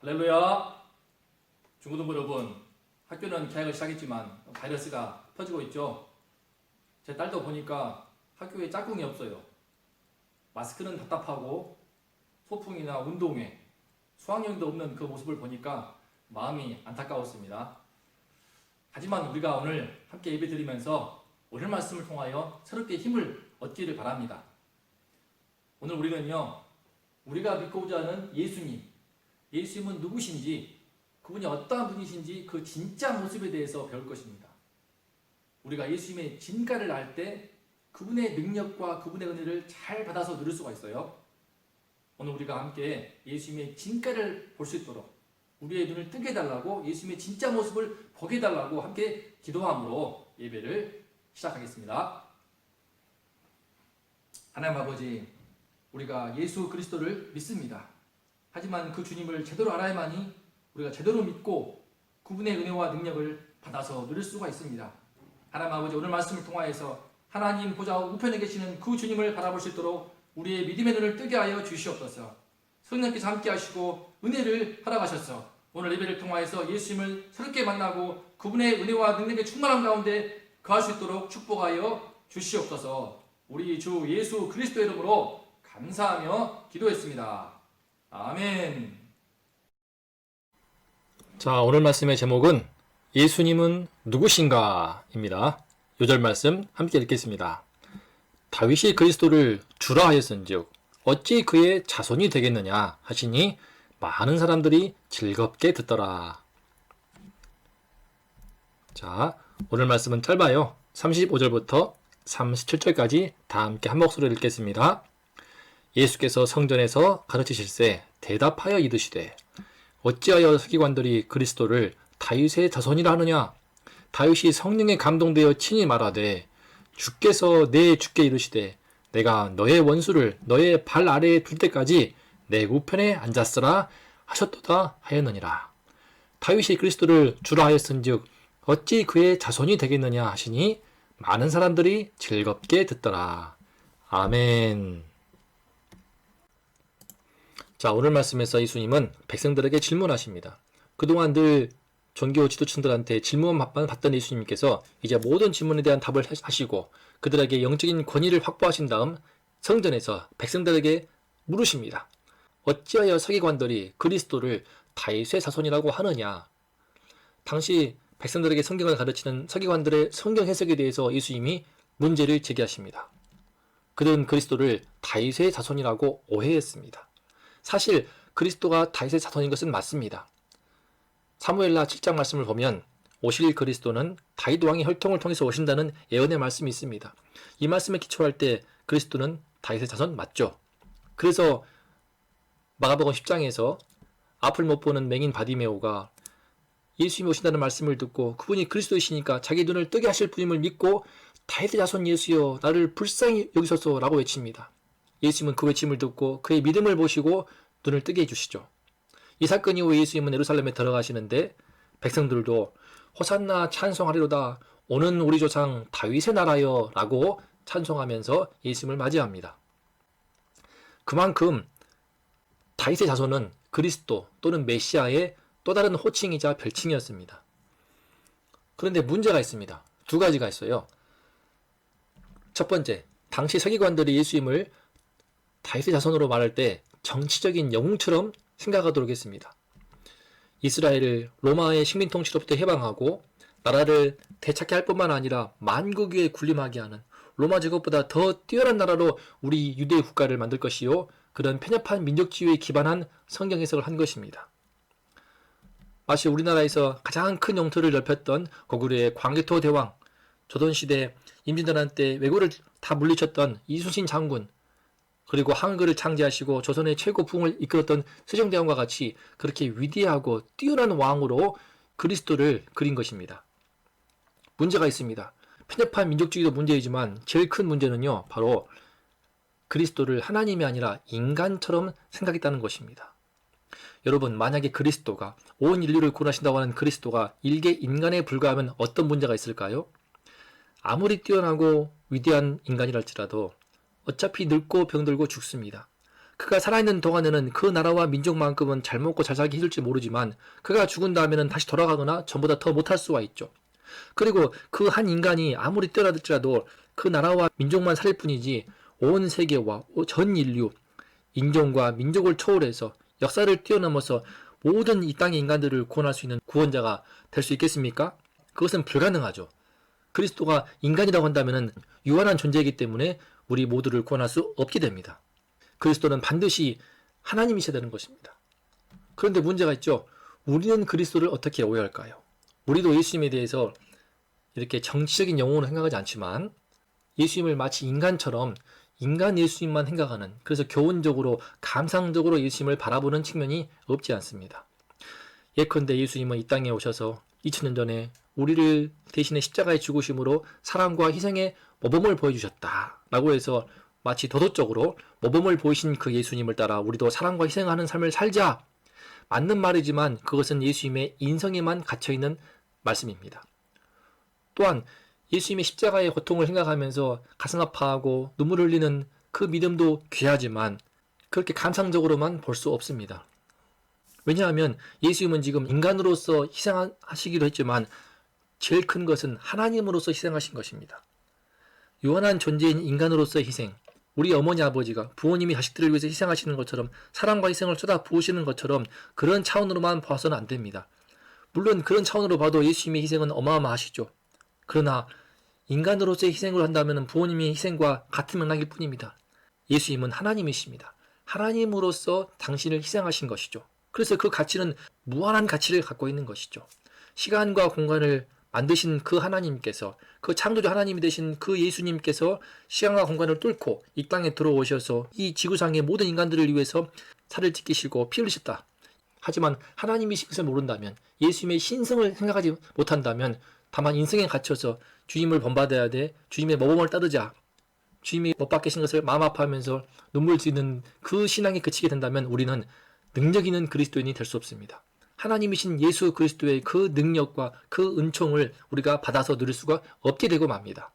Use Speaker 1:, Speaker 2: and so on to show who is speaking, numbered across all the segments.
Speaker 1: 할렐루야. 중고등부 여러분, 학교는 개학을 시작했지만 바이러스가 퍼지고 있죠. 제 딸도 보니까 학교에 짝꿍이 없어요. 마스크는 답답하고 소풍이나 운동회, 수학여행도 없는 그 모습을 보니까 마음이 안타까웠습니다. 하지만 우리가 오늘 함께 예배드리면서 오늘 말씀을 통하여 새롭게 힘을 얻기를 바랍니다. 오늘 우리는요, 우리가 믿고자 하는 예수님은 누구신지, 그분이 어떠한 분이신지 그 진짜 모습에 대해서 배울 것입니다. 우리가 예수님의 진가를 알 때 그분의 능력과 그분의 은혜를 잘 받아서 누릴 수가 있어요. 오늘 우리가 함께 예수님의 진가를 볼 수 있도록 우리의 눈을 뜨게 해달라고, 예수님의 진짜 모습을 보게 해달라고 함께 기도함으로 예배를 시작하겠습니다. 하나님 아버지, 우리가 예수 그리스도를 믿습니다. 하지만 그 주님을 제대로 알아야만이 우리가 제대로 믿고 그분의 은혜와 능력을 받아서 누릴 수가 있습니다. 하나님 아버지, 오늘 말씀을 통하여서 하나님 보좌 우편에 계시는 그 주님을 바라볼 수 있도록 우리의 믿음의 눈을 뜨게 하여 주시옵소서. 성령께서 함께 하시고 은혜를 허락하셔서 오늘 예배를 통하여서 예수님을 새롭게 만나고 그분의 은혜와 능력의 충만함 가운데 거할 수 있도록 축복하여 주시옵소서. 우리 주 예수 그리스도의 이름으로 감사하며 기도했습니다. 아멘.
Speaker 2: 자, 오늘 말씀의 제목은 예수님은 누구신가? 입니다. 요절 말씀 함께 읽겠습니다. 다윗이 그리스도를 주라 하였은즉 어찌 그의 자손이 되겠느냐 하시니 많은 사람들이 즐겁게 듣더라. 자, 오늘 말씀은 짧아요. 35절부터 37절까지 다 함께 한 목소리로 읽겠습니다. 예수께서 성전에서 가르치실세 대답하여 이르시되 어찌하여 서기관들이 그리스도를 다윗의 자손이라 하느냐? 다윗이 성령에 감동되어 친히 말하되 주께서 내 주께 이르시되 내가 너의 원수를 너의 발 아래에 둘 때까지 내 우편에 앉았으라 하셨도다 하였느니라. 다윗이 그리스도를 주라 하였은즉 어찌 그의 자손이 되겠느냐 하시니 많은 사람들이 즐겁게 듣더라. 아멘. 자, 오늘 말씀에서 예수님은 백성들에게 질문하십니다. 그동안 늘 종교 지도층들한테 질문만 받던 예수님께서 이제 모든 질문에 대한 답을 하시고 그들에게 영적인 권위를 확보하신 다음 성전에서 백성들에게 물으십니다. 어찌하여 서기관들이 그리스도를 다윗의 자손이라고 하느냐? 당시 백성들에게 성경을 가르치는 서기관들의 성경 해석에 대해서 예수님이 문제를 제기하십니다. 그들은 그리스도를 다윗의 자손이라고 오해했습니다. 사실 그리스도가 다윗의 자손인 것은 맞습니다. 사무엘라 7장 말씀을 보면 오실 그리스도는 다윗 왕의 혈통을 통해서 오신다는 예언의 말씀이 있습니다. 이 말씀에 기초할 때 그리스도는 다윗의 자손 맞죠? 그래서 마가복음 10장에서 앞을 못 보는 맹인 바디메오가 예수님이 오신다는 말씀을 듣고 그분이 그리스도이시니까 자기 눈을 뜨게 하실 분임을 믿고 다윗의 자손 예수여 나를 불쌍히 여기소서 라고 외칩니다. 예수님은 그 외침을 듣고 그의 믿음을 보시고 눈을 뜨게 해주시죠. 이 사건 이후에 예수님은 예루살렘에 들어가시는데 백성들도 호산나 찬송하리로다 오는 우리 조상 다윗의 나라여 라고 찬송하면서 예수님을 맞이합니다. 그만큼 다윗의 자손은 그리스도 또는 메시아의 또 다른 호칭이자 별칭이었습니다. 그런데 문제가 있습니다. 두 가지가 있어요. 첫 번째, 당시 서기관들이 예수님을 다윗의 자손으로 말할 때 정치적인 영웅처럼 생각하도록 했습니다. 이스라엘을 로마의 식민 통치로부터 해방하고 나라를 되찾게 할 뿐만 아니라 만국 위에 군림하게 하는 로마 제국보다 더 뛰어난 나라로 우리 유대 국가를 만들 것이요 그런 편협한 민족주의에 기반한 성경 해석을 한 것입니다. 마치 우리나라에서 가장 큰 영토를 넓혔던 고구려의 광개토 대왕, 조선시대 임진왜란 때 왜구를 다 물리쳤던 이순신 장군, 그리고 한글을 창제하시고 조선의 최고 부흥을 이끌었던 세종대왕과 같이 그렇게 위대하고 뛰어난 왕으로 그리스도를 그린 것입니다. 문제가 있습니다. 편협한 민족주의도 문제이지만 제일 큰 문제는요, 바로 그리스도를 하나님이 아니라 인간처럼 생각했다는 것입니다. 여러분, 만약에 그리스도가 온 인류를 구원하신다고 하는 그리스도가 일개 인간에 불과하면 어떤 문제가 있을까요? 아무리 뛰어나고 위대한 인간이랄지라도 어차피 늙고 병들고 죽습니다. 그가 살아있는 동안에는 그 나라와 민족만큼은 잘 먹고 잘 살기 힘들지 모르지만 그가 죽은 다음에는 다시 돌아가거나 전보다 더 못할 수가 있죠. 그리고 그 한 인간이 아무리 뛰어나들지라도 그 나라와 민족만 살릴 뿐이지 온 세계와 전 인류, 인종과 민족을 초월해서 역사를 뛰어넘어서 모든 이 땅의 인간들을 구원할 수 있는 구원자가 될 수 있겠습니까? 그것은 불가능하죠. 그리스도가 인간이라고 한다면 유한한 존재이기 때문에 우리 모두를 구원할 수 없게 됩니다. 그리스도는 반드시 하나님이셔야 되는 것입니다. 그런데 문제가 있죠. 우리는 그리스도를 어떻게 오해할까요? 우리도 예수님에 대해서 이렇게 정치적인 영혼으로 생각하지 않지만 예수님을 마치 인간처럼 인간 예수님만 생각하는, 그래서 교훈적으로 감상적으로 예수님을 바라보는 측면이 없지 않습니다. 예컨대 예수님은 이 땅에 오셔서 2000년 전에 우리를 대신에 십자가에 죽으심으로 사랑과 희생의 모범을 보여주셨다 라고 해서 마치 도덕적으로 모범을 보이신 그 예수님을 따라 우리도 사랑과 희생하는 삶을 살자, 맞는 말이지만 그것은 예수님의 인성에만 갇혀있는 말씀입니다. 또한 예수님의 십자가의 고통을 생각하면서 가슴 아파하고 눈물 흘리는 그 믿음도 귀하지만 그렇게 감상적으로만 볼 수 없습니다. 왜냐하면 예수님은 지금 인간으로서 희생하시기도 했지만 제일 큰 것은 하나님으로서 희생하신 것입니다. 유한한 존재인 인간으로서의 희생, 우리 어머니 아버지가 부모님이 자식들을 위해서 희생하시는 것처럼 사랑과 희생을 쏟아 부으시는 것처럼 그런 차원으로만 봐서는 안 됩니다. 물론 그런 차원으로 봐도 예수님의 희생은 어마어마하시죠. 그러나 인간으로서의 희생을 한다면 부모님의 희생과 같은 맥락일 뿐입니다. 예수님은 하나님이십니다. 하나님으로서 당신을 희생하신 것이죠. 그래서 그 가치는 무한한 가치를 갖고 있는 것이죠. 시간과 공간을 만드신 그 하나님께서, 그 창조주 하나님이 되신 그 예수님께서 시간과 공간을 뚫고 이 땅에 들어오셔서 이 지구상의 모든 인간들을 위해서 살을 찢기시고 피 흘리셨다. 하지만 하나님이신 것을 모른다면, 예수님의 신성을 생각하지 못한다면 다만 인생에 갇혀서 주님을 본받아야 돼, 주님의 모범을 따르자, 주님이 못 박히신 것을 마음 아파하면서 눈물 지는 그 신앙에 그치게 된다면 우리는 능력 있는 그리스도인이 될 수 없습니다. 하나님이신 예수 그리스도의 그 능력과 그 은총을 우리가 받아서 누릴 수가 없게 되고 맙니다.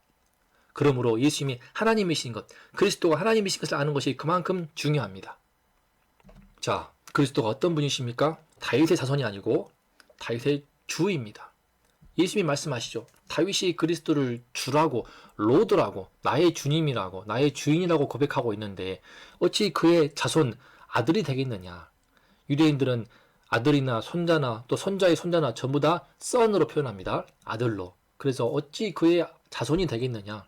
Speaker 2: 그러므로 예수님이 하나님이신 것, 그리스도가 하나님이신 것을 아는 것이 그만큼 중요합니다. 자, 그리스도가 어떤 분이십니까? 다윗의 자손이 아니고 다윗의 주입니다. 예수님이 말씀하시죠. 다윗이 그리스도를 주라고, 로드라고, 나의 주님이라고, 나의 주인이라고 고백하고 있는데 어찌 그의 자손, 아들이 되겠느냐. 유대인들은 아들이나 손자나 또 손자의 손자나 전부 다 son으로 표현합니다. 아들로. 그래서 어찌 그의 자손이 되겠느냐.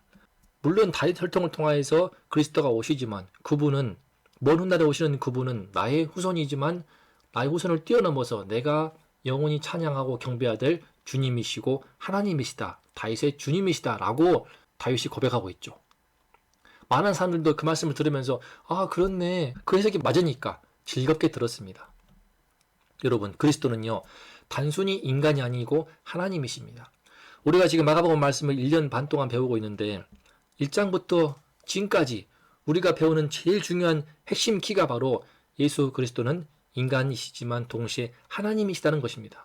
Speaker 2: 물론 다윗 혈통을 통하여서 그리스도가 오시지만 그분은, 먼 훗날에 오시는 그분은 나의 후손이지만 나의 후손을 뛰어넘어서 내가 영원히 찬양하고 경배해야 될 주님이시고 하나님이시다. 다윗의 주님이시다 라고 다윗이 고백하고 있죠. 많은 사람들도 그 말씀을 들으면서 아 그렇네, 그 해석이 맞으니까 즐겁게 들었습니다. 여러분, 그리스도는요 단순히 인간이 아니고 하나님이십니다. 우리가 지금 마가복음 말씀을 1년 반 동안 배우고 있는데 1장부터 지금까지 우리가 배우는 제일 중요한 핵심 키가 바로 예수 그리스도는 인간이시지만 동시에 하나님이시다는 것입니다.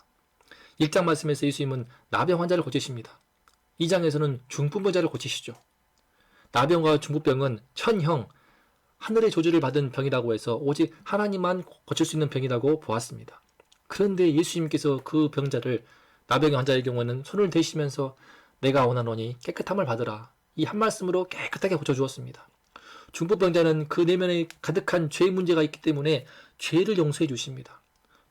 Speaker 2: 1장 말씀에서 예수님은 나병 환자를 고치십니다. 2장에서는 중풍병자를 고치시죠. 나병과 중풍병은 천형, 하늘의 조주를 받은 병이라고 해서 오직 하나님만 고칠 수 있는 병이라고 보았습니다. 그런데 예수님께서 그 병자를, 나병의 환자의 경우에는 손을 대시면서 내가 원하노니 깨끗함을 받으라, 이 한 말씀으로 깨끗하게 고쳐주었습니다. 중풍병자는 그 내면에 가득한 죄 문제가 있기 때문에 죄를 용서해 주십니다.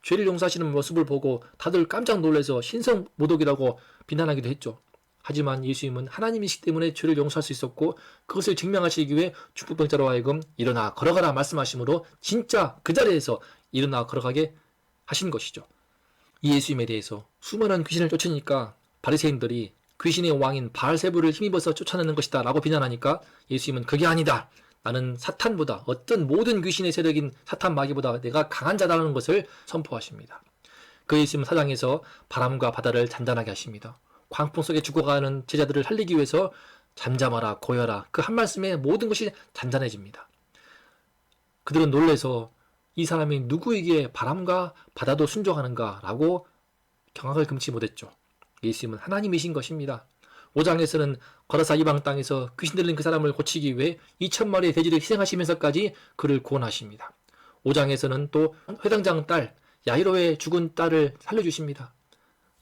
Speaker 2: 죄를 용서하시는 모습을 보고 다들 깜짝 놀라서 신성모독이라고 비난하기도 했죠. 하지만 예수님은 하나님이시기 때문에 죄를 용서할 수 있었고 그것을 증명하시기 위해 중풍병자로 하여금 일어나 걸어가라 말씀하심으로 진짜 그 자리에서 일어나 걸어가게 하신 것이죠. 이 예수님에 대해서 수많은 귀신을 쫓으니까 바리새인들이 귀신의 왕인 바알세불을 힘입어서 쫓아내는 것이다 라고 비난하니까 예수님은 그게 아니다. 나는 사탄보다, 어떤 모든 귀신의 세력인 사탄 마귀보다 내가 강한 자라는 것을 선포하십니다. 그 예수님은 사장에서 바람과 바다를 잔잔하게 하십니다. 광풍 속에 죽어가는 제자들을 살리기 위해서 잠잠하라 고여라, 그 한 말씀에 모든 것이 잔잔해집니다. 그들은 놀라서 이 사람이 누구에게 바람과 바다도 순종하는가 라고 경악을 금치 못했죠. 예수님은 하나님이신 것입니다. 5장에서는 거라사 이방 땅에서 귀신 들린 그 사람을 고치기 위해 2,000마리의 돼지를 희생하시면서까지 그를 구원하십니다. 5장에서는 또 회당장 딸 야이로의 죽은 딸을 살려주십니다.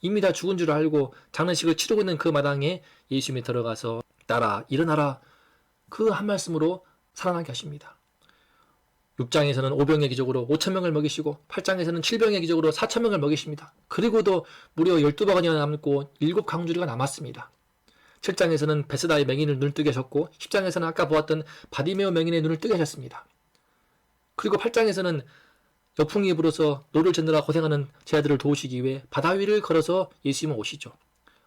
Speaker 2: 이미 다 죽은 줄 알고 장례식을 치르고 있는 그 마당에 예수님이 들어가서 딸아 일어나라 그 한 말씀으로 살아나게 하십니다. 6장에서는 오병의 기적으로 5,000명을 먹이시고 8장에서는 7병의 기적으로 4,000명을 먹이십니다. 그리고도 무려 12바구니가 남고 7강주리가 남았습니다. 7장에서는 베스다의 맹인을 눈을 뜨게 하셨고 10장에서는 아까 보았던 바디메오 맹인의 눈을 뜨게 하셨습니다. 그리고 8장에서는 역풍이 불어서 노를 젓느라 고생하는 제 아들을 도우시기 위해 바다 위를 걸어서 예수님은 오시죠.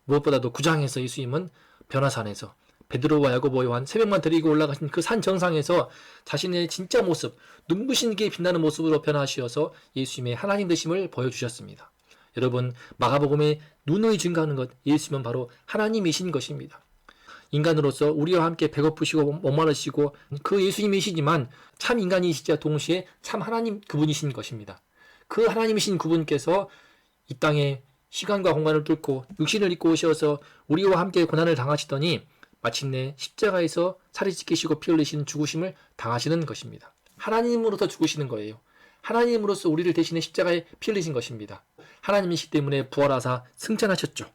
Speaker 2: 무엇보다도 9장에서 예수님은 변화산에서 베드로와 야고보 요한 3명만 데리고 올라가신 그 산 정상에서 자신의 진짜 모습, 눈부신게 빛나는 모습으로 변화하셔서 예수님의 하나님 되심을 보여주셨습니다. 여러분, 마가복음에 눈의 증거하는 것, 예수님은 바로 하나님이신 것입니다. 인간으로서 우리와 함께 배고프시고 목마르시고 그 예수님이시지만 참 인간이시자 동시에 참 하나님 그분이신 것입니다. 그 하나님이신 그분께서 이 땅에 시간과 공간을 뚫고 육신을 입고 오셔서 우리와 함께 고난을 당하시더니 마침내 십자가에서 살이 찢기시고 피 흘리신 죽으심을 당하시는 것입니다. 하나님으로서 죽으시는 거예요. 하나님으로서 우리를 대신해 십자가에 피 흘리신 것입니다. 하나님이시기 때문에 부활하사 승천하셨죠.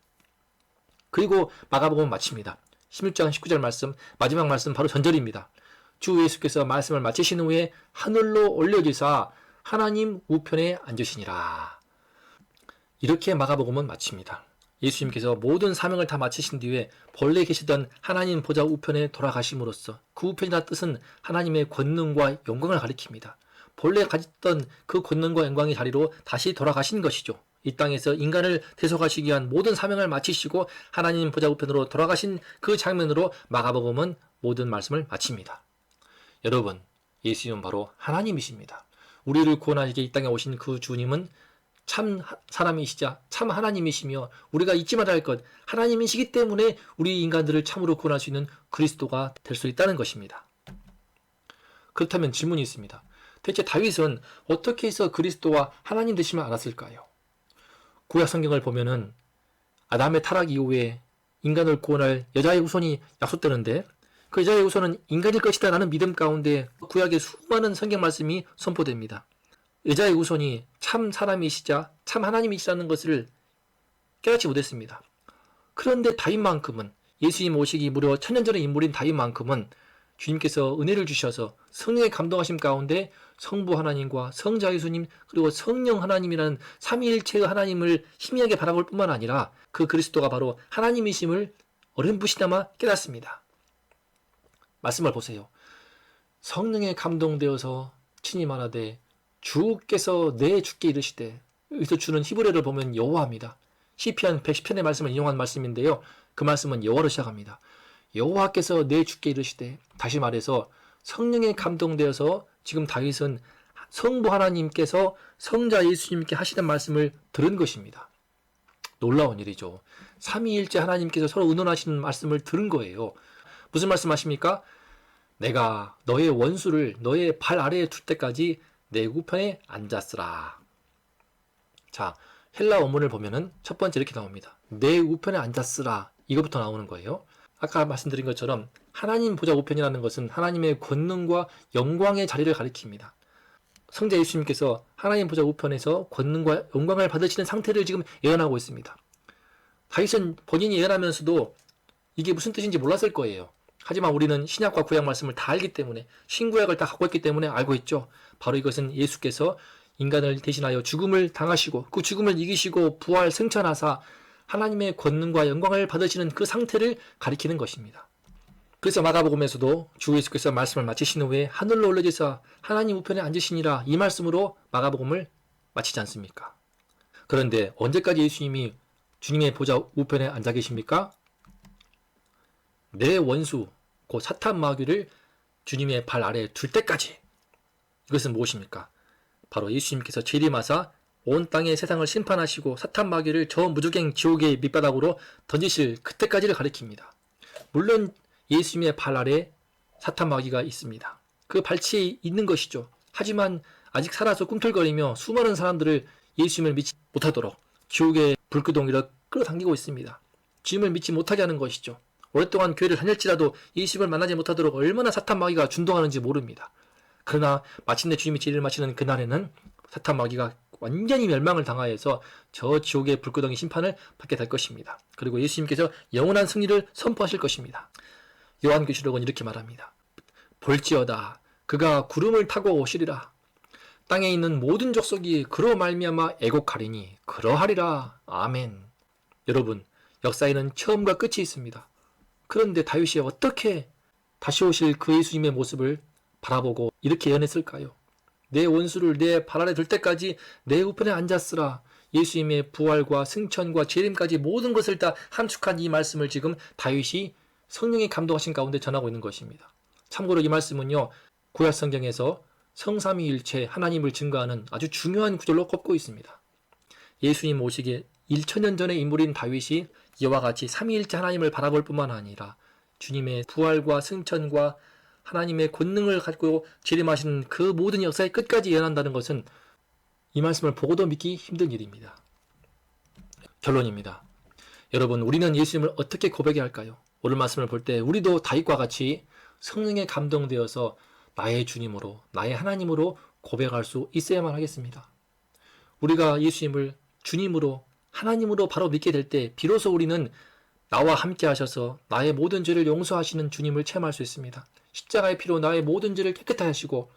Speaker 2: 그리고 마가복음은 마칩니다. 16장 19절 말씀, 마지막 말씀 바로 전절입니다. 주 예수께서 말씀을 마치신 후에 하늘로 올려지사 하나님 우편에 앉으시니라. 이렇게 마가복음은 마칩니다. 예수님께서 모든 사명을 다 마치신 뒤에 본래 계시던 하나님 보좌 우편에 돌아가심으로써 그 우편이라 뜻은 하나님의 권능과 영광을 가리킵니다. 본래 가졌던 그 권능과 영광의 자리로 다시 돌아가신 것이죠. 이 땅에서 인간을 대속하시기 위한 모든 사명을 마치시고 하나님 보좌 우편으로 돌아가신 그 장면으로 마가복음은 모든 말씀을 마칩니다. 여러분, 예수님은 바로 하나님이십니다. 우리를 구원하시기 이 땅에 오신 그 주님은 참 사람이시자 참 하나님이시며 우리가 잊지 말아야 할 것, 하나님이시기 때문에 우리 인간들을 참으로 구원할 수 있는 그리스도가 될 수 있다는 것입니다. 그렇다면 질문이 있습니다. 대체 다윗은 어떻게 해서 그리스도와 하나님 되심을 알았을까요? 구약 성경을 보면은 아담의 타락 이후에 인간을 구원할 여자의 후손이 약속되는데 그 여자의 후손은 인간일 것이다 라는 믿음 가운데 구약의 수많은 성경 말씀이 선포됩니다. 여자의 후손이 참 사람이시자 참 하나님이시라는 것을 깨닫지 못했습니다. 그런데 다윗만큼은 예수님 오시기 무려 1000년 전의 인물인 다윗만큼은 주님께서 은혜를 주셔서 성령의 감동하심 가운데 성부 하나님과 성자 예수님 그리고 성령 하나님이라는 삼위일체의 하나님을 희미하게 바라볼 뿐만 아니라 그 그리스도가 바로 하나님이심을 어렴풋이나마 깨닫습니다. 말씀을 보세요. 성령에 감동되어서 친히 말하되 주께서 내 주께 이르시되, 여기서 주는 히브리어를 보면 여호와입니다. 시편 110편의 말씀을 인용한 말씀인데요. 그 말씀은 여호와로 시작합니다. 여호와께서 내 주께 이르시되, 다시 말해서 성령에 감동되어서 지금 다윗은 성부 하나님께서 성자 예수님께 하시는 말씀을 들은 것입니다. 놀라운 일이죠. 삼위일체 하나님께서 서로 의논하시는 말씀을 들은 거예요. 무슨 말씀하십니까? 내가 너의 원수를 너의 발 아래에 둘 때까지 내 우편에 앉았으라. 자, 헬라 원문을 보면은 첫 번째 이렇게 나옵니다. 내 우편에 앉았으라. 이거부터 나오는 거예요. 아까 말씀드린 것처럼 하나님 보좌 우편이라는 것은 하나님의 권능과 영광의 자리를 가리킵니다. 성자 예수님께서 하나님 보좌 우편에서 권능과 영광을 받으시는 상태를 지금 예언하고 있습니다. 다윗은 본인이 예언하면서도 이게 무슨 뜻인지 몰랐을 거예요. 하지만 우리는 신약과 구약 말씀을 다 알기 때문에 신구약을 다 갖고 있기 때문에 알고 있죠. 바로 이것은 예수께서 인간을 대신하여 죽음을 당하시고 그 죽음을 이기시고 부활 승천하사 하나님의 권능과 영광을 받으시는 그 상태를 가리키는 것입니다. 그래서 마가복음에서도 주 예수께서 말씀을 마치신 후에 하늘로 올려지사 하나님 우편에 앉으시니라 이 말씀으로 마가복음을 마치지 않습니까? 그런데 언제까지 예수님이 주님의 보좌 우편에 앉아 계십니까? 내 원수 곧 사탄 마귀를 주님의 발 아래에 둘 때까지. 이것은 무엇입니까? 바로 예수님께서 재림하사 온 땅의 세상을 심판하시고 사탄 마귀를 저 무저갱 지옥의 밑바닥으로 던지실 그때까지를 가리킵니다. 물론 예수님의 발 아래 사탄 마귀가 있습니다. 그 발치에 있는 것이죠. 하지만 아직 살아서 꿈틀거리며 수많은 사람들을 예수님을 믿지 못하도록 지옥의 불구덩이로 끌어당기고 있습니다. 주님을 믿지 못하게 하는 것이죠. 오랫동안 교회를 다닐지라도 예수님을 만나지 못하도록 얼마나 사탄 마귀가 준동하는지 모릅니다. 그러나 마침내 주님이 진리를 마치는 그날에는 사탄 마귀가 완전히 멸망을 당하여서 저 지옥의 불구덩이 심판을 받게 될 것입니다. 그리고 예수님께서 영원한 승리를 선포하실 것입니다. 요한계시록은 이렇게 말합니다. 볼지어다 그가 구름을 타고 오시리라. 땅에 있는 모든 족속이 그로 말미암아 애곡하리니 그러하리라. 아멘. 여러분, 역사에는 처음과 끝이 있습니다. 그런데 다윗이 어떻게 다시 오실 그 예수님의 모습을 바라보고 이렇게 예언했을까요? 내 원수를 내 발 아래 둘 때까지 내 우편에 앉았으라. 예수님의 부활과 승천과 재림까지 모든 것을 다 함축한 이 말씀을 지금 다윗이 성령의 감동하신 가운데 전하고 있는 것입니다. 참고로 이 말씀은요, 구약 성경에서 성삼위일체 하나님을 증거하는 아주 중요한 구절로 꼽고 있습니다. 예수님 오시기에 1000년 전의 인물인 다윗이 이와 같이 삼위일체 하나님을 바라볼 뿐만 아니라 주님의 부활과 승천과 하나님의 권능을 가지고 재림하시는 그 모든 역사의 끝까지 예언한다는 것은 이 말씀을 보고도 믿기 힘든 일입니다. 결론입니다. 여러분, 우리는 예수님을 어떻게 고백해야 할까요? 오늘 말씀을 볼 때 우리도 다윗과 같이 성령에 감동되어서 나의 주님으로, 나의 하나님으로 고백할 수 있어야만 하겠습니다. 우리가 예수님을 주님으로, 하나님으로 바로 믿게 될 때 비로소 우리는 나와 함께 하셔서 나의 모든 죄를 용서하시는 주님을 체험할 수 있습니다. 십자가의 피로 나의 모든 죄를 깨끗하게 하시고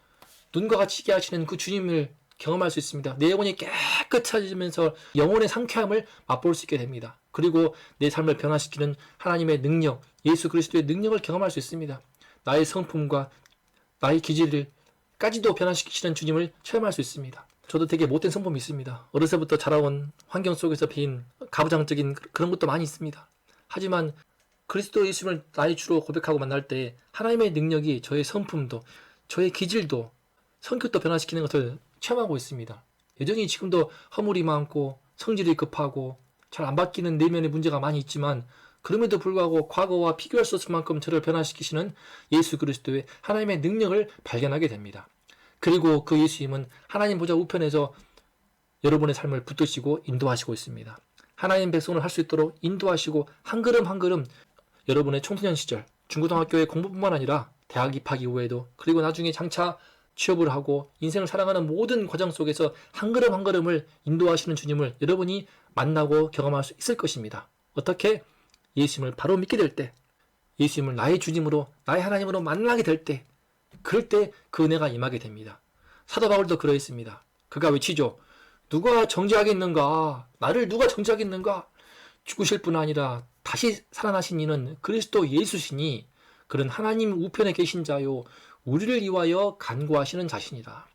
Speaker 2: 눈과 같이 지게 하시는 그 주님을 경험할 수 있습니다. 내 영혼이 깨끗해지면서 영혼의 상쾌함을 맛볼 수 있게 됩니다. 그리고 내 삶을 변화시키는 하나님의 능력, 예수 그리스도의 능력을 경험할 수 있습니다. 나의 성품과 나의 기질을까지도 변화시키시는 주님을 체험할 수 있습니다. 저도 되게 못된 성품이 있습니다. 어려서부터 자라온 환경 속에서 배인 가부장적인 그런 것도 많이 있습니다. 하지만 그리스도 예수님을 나의 주로 고백하고 만날 때 하나님의 능력이 저의 성품도, 저의 기질도, 성격도 변화시키는 것을 체험하고 있습니다. 여전히 지금도 허물이 많고 성질이 급하고 잘 안 바뀌는 내면의 문제가 많이 있지만 그럼에도 불구하고 과거와 비교할 수 없을 만큼 저를 변화시키시는 예수 그리스도의 하나님의 능력을 발견하게 됩니다. 그리고 그 예수님은 하나님 보좌 우편에서 여러분의 삶을 붙드시고 인도하시고 있습니다. 하나님 백성을 할 수 있도록 인도하시고 한 걸음 한 걸음 여러분의 청소년 시절, 중고등학교의 공부뿐만 아니라 대학 입학 이후에도 그리고 나중에 장차 취업을 하고 인생을 살아가는 모든 과정 속에서 한 걸음 한 걸음을 인도하시는 주님을 여러분이 만나고 경험할 수 있을 것입니다. 어떻게? 예수님을 바로 믿게 될 때, 예수님을 나의 주님으로, 나의 하나님으로 만나게 될 때, 그럴 때 그 은혜가 임하게 됩니다. 사도 바울도 그러했습니다. 그가 외치죠. 누가 정죄하겠는가? 나를 누가 정죄하겠는가? 죽으실 뿐 아니라 다시 살아나신 이는 그리스도 예수시니 그는 하나님 우편에 계신 자요 우리를 위하여 간구하시는 자신이라.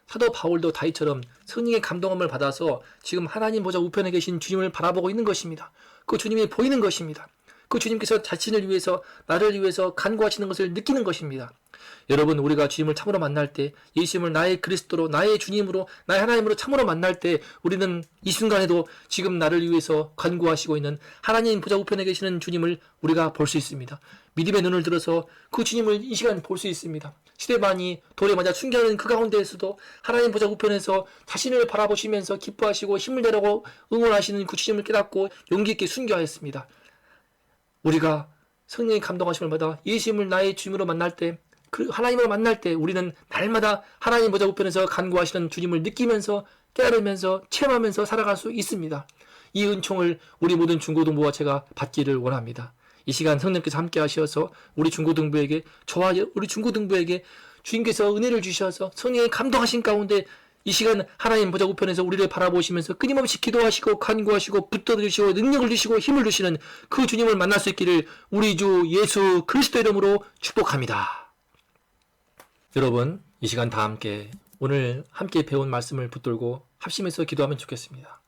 Speaker 2: 사도 바울도 다윗처럼 성령의 감동함을 받아서 지금 하나님 보좌 우편에 계신 주님을 바라보고 있는 것입니다. 그 주님이 보이는 것입니다. 그 주님께서 자신을 위해서 나를 위해서 간구하시는 것을 느끼는 것입니다. 여러분, 우리가 주님을 참으로 만날 때, 예수님을 나의 그리스도로, 나의 주님으로, 나의 하나님으로 참으로 만날 때 우리는 이 순간에도 지금 나를 위해서 간구하시고 있는 하나님 보좌 우편에 계시는 주님을 우리가 볼 수 있습니다. 믿음의 눈을 들어서 그 주님을 이 시간 볼 수 있습니다. 시대반이 돌에 맞아 순교하는 그 가운데에서도 하나님 보좌 우편에서 자신을 바라보시면서 기뻐하시고 힘을 내라고 응원하시는 그 주님을 깨닫고 용기 있게 순교하였습니다. 우리가 성령의 감동하심을 받아 예수님을 나의 주님으로 만날 때, 그 하나님을 만날 때 우리는 날마다 하나님 보좌 우편에서 간구하시는 주님을 느끼면서 깨달으면서 체험하면서 살아갈 수 있습니다. 이 은총을 우리 모든 중고등부와 제가 받기를 원합니다. 이 시간 성령께서 함께 하셔서 우리 중고등부에게, 저와 우리 중고등부에게 주님께서 은혜를 주셔서 성령의 감동하신 가운데 이 시간 하나님 보좌 우편에서 우리를 바라보시면서 끊임없이 기도하시고 간구하시고 붙들어주시고 능력을 주시고 힘을 주시는 그 주님을 만날 수 있기를 우리 주 예수 그리스도 이름으로 축복합니다. 여러분, 이 시간 다 함께 오늘 함께 배운 말씀을 붙들고 합심해서 기도하면 좋겠습니다.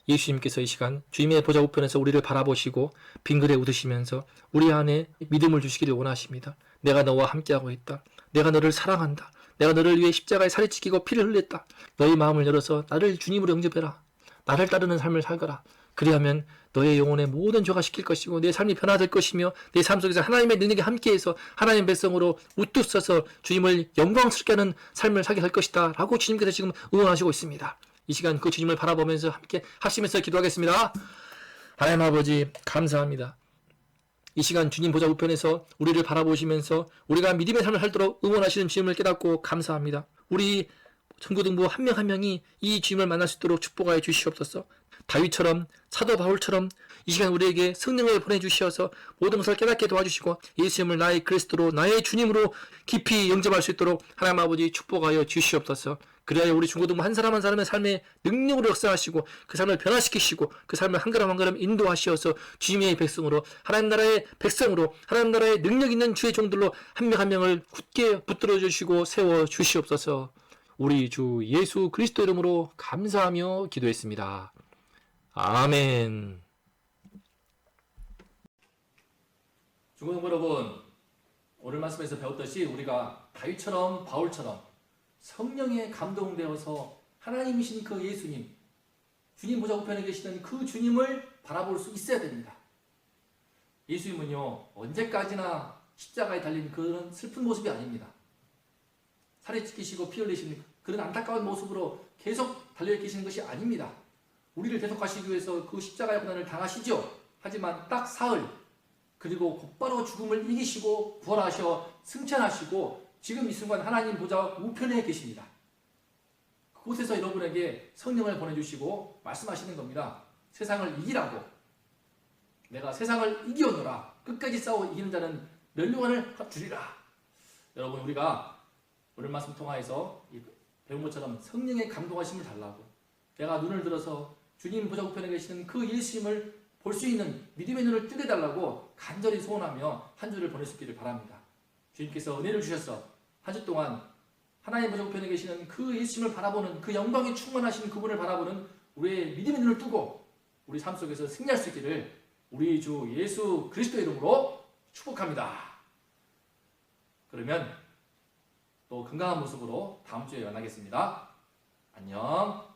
Speaker 2: 예수님께서 이 시간 주님의 보좌 우편에서 우리를 바라보시고 빙그레 웃으시면서 우리 안에 믿음을 주시기를 원하십니다. 내가 너와 함께하고 있다. 내가 너를 사랑한다. 내가 너를 위해 십자가에 살이 찢기고 피를 흘렸다. 너의 마음을 열어서 나를 주님으로 영접해라. 나를 따르는 삶을 살거라. 그리하면 너의 영혼의 모든 죄가 씻길 것이고 내 삶이 변화될 것이며 내 삶 속에서 하나님의 능력이 함께해서 하나님의 백성으로 우뚝 서서 주님을 영광스럽게 하는 삶을 살게 될 것이다 라고 주님께서 지금 응원하시고 있습니다. 이 시간 그 주님을 바라보면서 함께 합심해서 기도하겠습니다. 하나님 아버지 감사합니다. 이 시간 주님 보좌 우편에서 우리를 바라보시면서 우리가 믿음의 삶을 살도록 응원하시는 주님을 깨닫고 감사합니다. 우리 전고등부 한 명 한 명이 이 주님을 만날 수 있도록 축복하여 주시옵소서. 다윗처럼 사도 바울처럼 이 시간 우리에게 성령을 보내주시어서 모든 것을 깨닫게 도와주시고 예수님을 나의 그리스도로 나의 주님으로 깊이 영접할 수 있도록 하나님 아버지 축복하여 주시옵소서. 그래야 우리 중고등부 한 사람 한 사람의 삶에 능력으로 역사하시고 그 삶을 변화시키시고 그 삶을 한 걸음 한 걸음 인도하시어서 주님의 백성으로 하나님 나라의 백성으로 하나님 나라의 능력 있는 주의 종들로 한 명 한 명을 굳게 붙들어 주시고 세워 주시옵소서. 우리 주 예수 그리스도 이름으로 감사하며 기도했습니다. 아멘.
Speaker 1: 중고등부 여러분, 오늘 말씀에서 배웠듯이 우리가 다윗처럼 바울처럼 성령에 감동되어서 하나님이신 그 예수님, 주님 보좌 우편에 계시는 그 주님을 바라볼 수 있어야 됩니다. 예수님은요, 언제까지나 십자가에 달린 그런 슬픈 모습이 아닙니다. 살이 찢기시고 피 흘리시는 그런 안타까운 모습으로 계속 달려 계시는 것이 아닙니다. 우리를 대속하시기 위해서 그 십자가의 고난을 당하시죠. 하지만 딱 사흘, 그리고 곧바로 죽음을 이기시고 부활하셔 승천하시고 지금 이 순간 하나님 보좌 우편에 계십니다. 그곳에서 여러분에게 성령을 보내주시고 말씀하시는 겁니다. 세상을 이기라고. 내가 세상을 이기오노라. 끝까지 싸워 이기는 자는 멸류관을 주리라. 여러분, 우리가 오늘 말씀 통하여서 배운 것처럼 성령의 감동하심을 달라고, 내가 눈을 들어서 주님 보좌 우편에 계시는 그 예수님을 볼 수 있는 믿음의 눈을 뜨게 달라고 간절히 소원하며 한 주를 보낼 수 있기를 바랍니다. 주님께서 은혜를 주셔서 한 주 동안 하나님 보좌 우편에 계시는 그 예수님을 바라보는, 그 영광이 충만하신 그분을 바라보는 우리의 믿음의 눈을 뜨고 우리 삶 속에서 승리할 수 있기를 우리 주 예수 그리스도의 이름으로 축복합니다. 그러면 또 건강한 모습으로 다음 주에 만나겠습니다. 안녕.